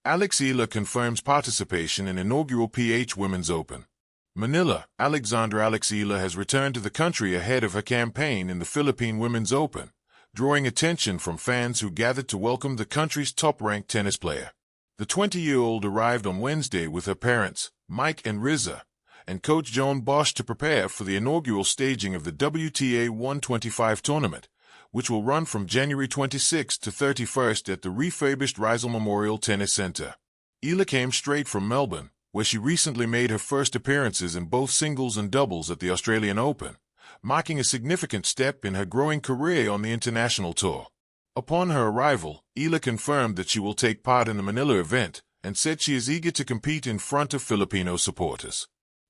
Eala confirms participation in inaugural PH Women's Open. Manila, Alexandra Eala has returned to the country ahead of her campaign in the Philippine Women's Open, drawing attention from fans who gathered to welcome the country's top-ranked tennis player. The 20-year-old arrived on Wednesday with her parents, Mike and Riza, and coach Joan Bosch to prepare for the inaugural staging of the WTA 125 tournament, which will run from January 26 to 31st at the refurbished Rizal Memorial Tennis Center. Eala came straight from Melbourne, where she recently made her first appearances in both singles and doubles at the Australian Open, marking a significant step in her growing career on the international tour. Upon her arrival, Eala confirmed that she will take part in the Manila event and said she is eager to compete in front of Filipino supporters.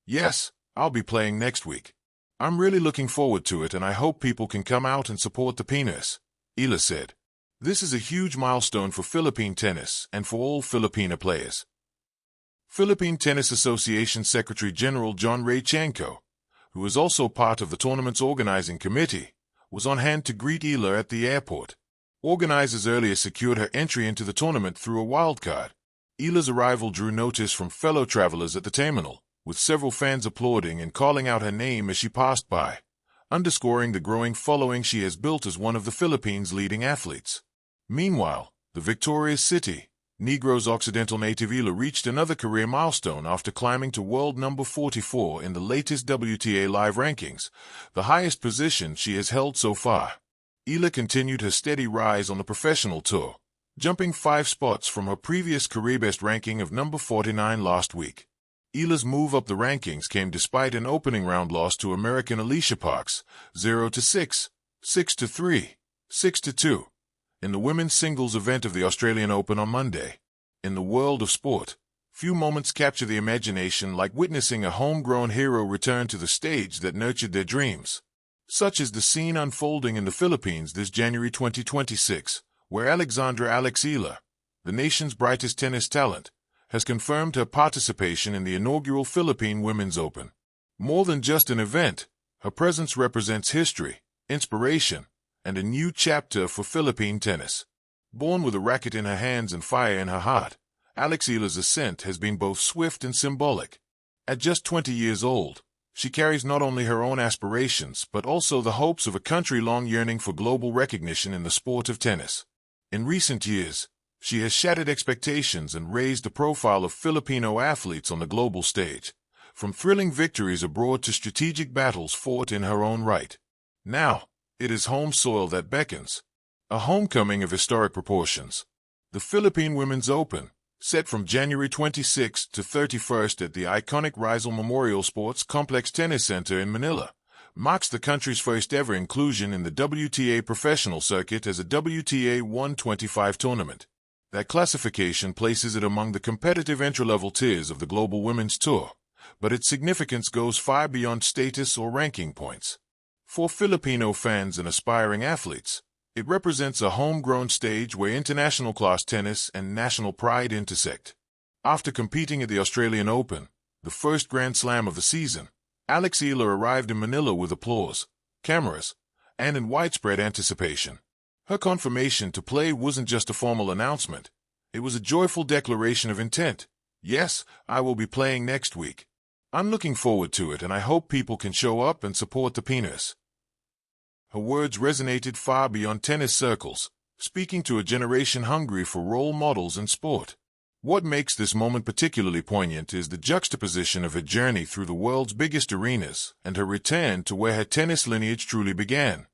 "Yes, I'll be playing next week. I'm really looking forward to it and I hope people can come out and support the Pinas," Eala said. "This is a huge milestone for Philippine tennis and for all Filipina players." Philippine Tennis Association Secretary General John Ray Chanco, who is also part of the tournament's organizing committee, was on hand to greet Eala at the airport. Organizers earlier secured her entry into the tournament through a wildcard. Eala's arrival drew notice from fellow travelers at the terminal, with several fans applauding and calling out her name as she passed by, underscoring the growing following she has built as one of the Philippines' leading athletes. Meanwhile, the victorious city, Negros Occidental native Eala reached another career milestone after climbing to world number 44 in the latest WTA Live rankings, the highest position she has held so far. Eala continued her steady rise on the professional tour, jumping 5 spots from her previous career-best ranking of number 49 last week. Eala's move up the rankings came despite an opening round loss to American Alicia Parks, 0-6, 6-3, 6-2, in the women's singles event of the Australian Open on Monday. In the world of sport, few moments capture the imagination like witnessing a homegrown hero return to the stage that nurtured their dreams. Such is the scene unfolding in the Philippines this January 2026, where Alexandra Eala, the nation's brightest tennis talent, has confirmed her participation in the inaugural Philippine Women's Open. More than just an event, her presence represents history, inspiration, and a new chapter for Philippine tennis. Born with a racket in her hands and fire in her heart, Eala's ascent has been both swift and symbolic. At just 20 years old, she carries not only her own aspirations but also the hopes of a country-long yearning for global recognition in the sport of tennis. In recent years, she has shattered expectations and raised the profile of Filipino athletes on the global stage, from thrilling victories abroad to strategic battles fought in her own right. Now, it is home soil that beckons. A homecoming of historic proportions. The Philippine Women's Open, set from January 26 to 31st at the iconic Rizal Memorial Sports Complex Tennis Center in Manila, marks the country's first-ever inclusion in the WTA professional circuit as a WTA 125 tournament. That classification places it among the competitive entry-level tiers of the global women's tour, but its significance goes far beyond status or ranking points. For Filipino fans and aspiring athletes, it represents a homegrown stage where international-class tennis and national pride intersect. After competing at the Australian Open, the first Grand Slam of the season, Eala arrived in Manila with applause, cameras, and in widespread anticipation. Her confirmation to play wasn't just a formal announcement. It was a joyful declaration of intent. "Yes, I will be playing next week. I'm looking forward to it and I hope people can show up and support the Pinas." Her words resonated far beyond tennis circles, speaking to a generation hungry for role models in sport. What makes this moment particularly poignant is the juxtaposition of her journey through the world's biggest arenas and her return to where her tennis lineage truly began.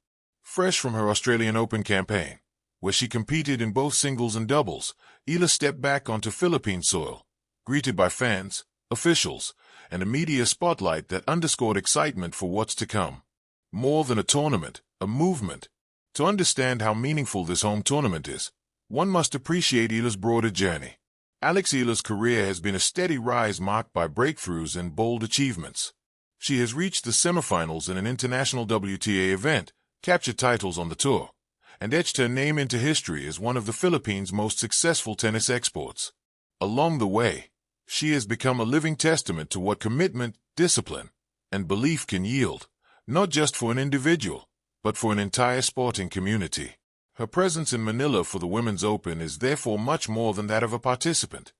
Fresh from her Australian Open campaign, where she competed in both singles and doubles, Eala stepped back onto Philippine soil, greeted by fans, officials, and a media spotlight that underscored excitement for what's to come. More than a tournament, a movement. To understand how meaningful this home tournament is, one must appreciate Eala's broader journey. Eala's career has been a steady rise marked by breakthroughs and bold achievements. She has reached the semifinals in an international WTA event, captured titles on the tour, and etched her name into history as one of the Philippines' most successful tennis exports. Along the way, she has become a living testament to what commitment, discipline, and belief can yield, not just for an individual, but for an entire sporting community. Her presence in Manila for the Women's Open is therefore much more than that of a participant.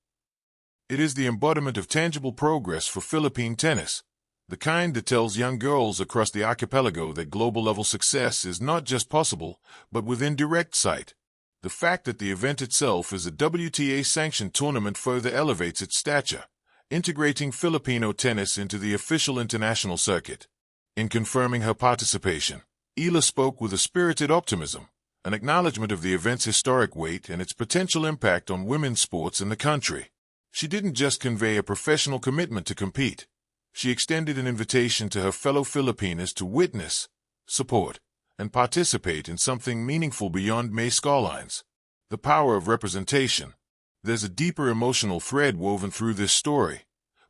It is the embodiment of tangible progress for Philippine tennis, the kind that tells young girls across the archipelago that global-level success is not just possible, but within direct sight. The fact that the event itself is a WTA-sanctioned tournament further elevates its stature, integrating Filipino tennis into the official international circuit. In confirming her participation, Eala spoke with a spirited optimism, an acknowledgement of the event's historic weight and its potential impact on women's sports in the country. She didn't just convey a professional commitment to compete. She extended an invitation to her fellow Filipinas to witness, support, and participate in something meaningful beyond May scorelines. The power of representation. There's a deeper emotional thread woven through this story.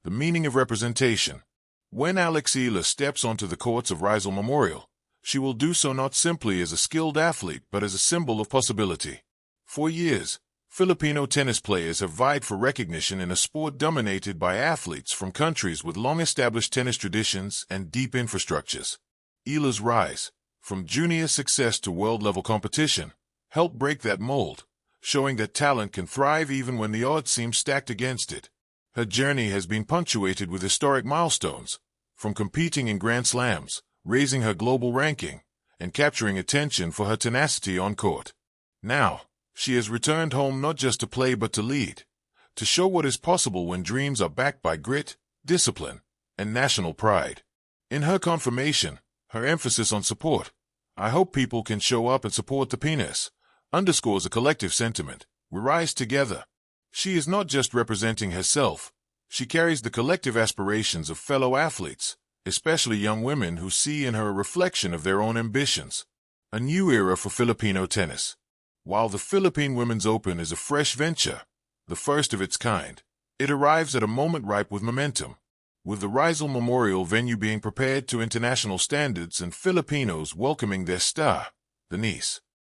The meaning of representation. When Eala steps onto the courts of Rizal Memorial, she will do so not simply as a skilled athlete but as a symbol of possibility. For years, Filipino tennis players have vied for recognition in a sport dominated by athletes from countries with long-established tennis traditions and deep infrastructures. Eala's rise, from junior success to world-level competition, helped break that mold, showing that talent can thrive even when the odds seem stacked against it. Her journey has been punctuated with historic milestones, from competing in Grand Slams, raising her global ranking, and capturing attention for her tenacity on court. Now, she has returned home not just to play but to lead, to show what is possible when dreams are backed by grit, discipline, and national pride. In her confirmation, her emphasis on support, "I hope people can show up and support the penis," underscores a collective sentiment. We rise together. She is not just representing herself, she carries the collective aspirations of fellow athletes, especially young women who see in her a reflection of their own ambitions. A new era for Filipino tennis. While the Philippine Women's Open is a fresh venture, the first of its kind, it arrives at a moment ripe with momentum, with the Rizal Memorial venue being prepared to international standards and Filipinos welcoming their star, the niece.